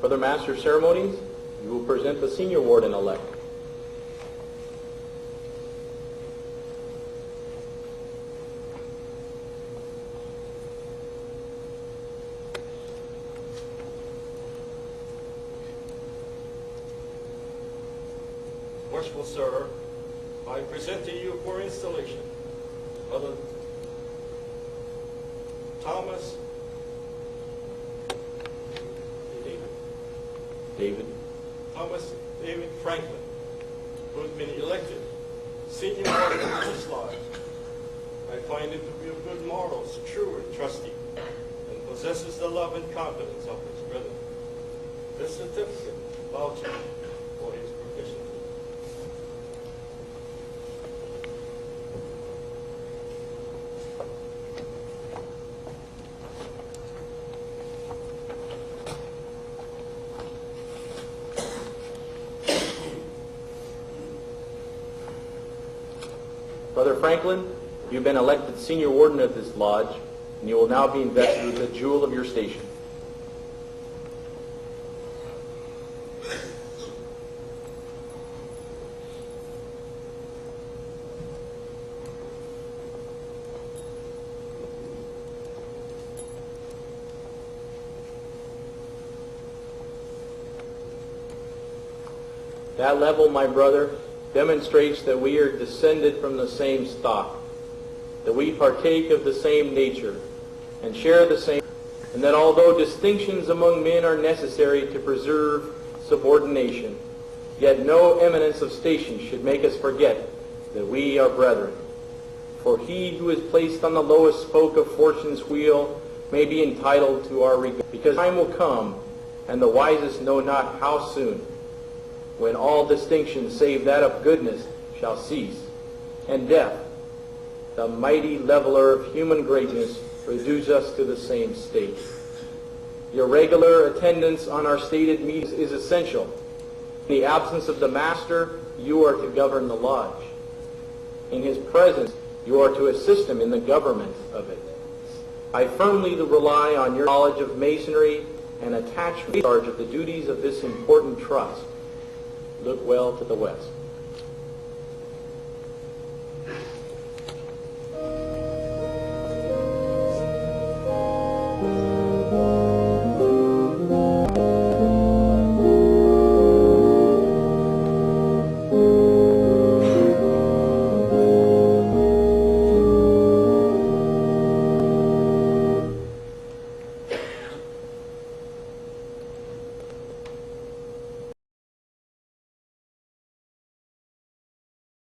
Brother Master of Ceremonies, you will present the Senior Warden-elect. Worshipful Sir, I present to you for installation Brother Thomas David Franklin, who has been elected Senior Warden of this lodge. I find him to be of good morals, true and trusty, and possesses the love and confidence of his brethren. This certificate vouches for his proficiency. Brother Franklin, you've been elected Senior Warden of this lodge, and you will now be invested with the jewel of your station. That level, my brother, demonstrates that we are descended from the same stock, that we partake of the same nature, and share the same, and that although distinctions among men are necessary to preserve subordination, yet no eminence of station should make us forget that we are brethren. For he who is placed on the lowest spoke of fortune's wheel may be entitled to our regard, because time will come, and the wisest know not how soon, when all distinction save that of goodness shall cease, and death, the mighty leveler of human greatness, reduce us to the same state. Your regular attendance on our stated meetings is essential. In the absence of the Master, you are to govern the lodge. In his presence, you are to assist him in the government of it. I firmly rely on your knowledge of Masonry and attachment in charge of the duties of this important trust. Look well to the west.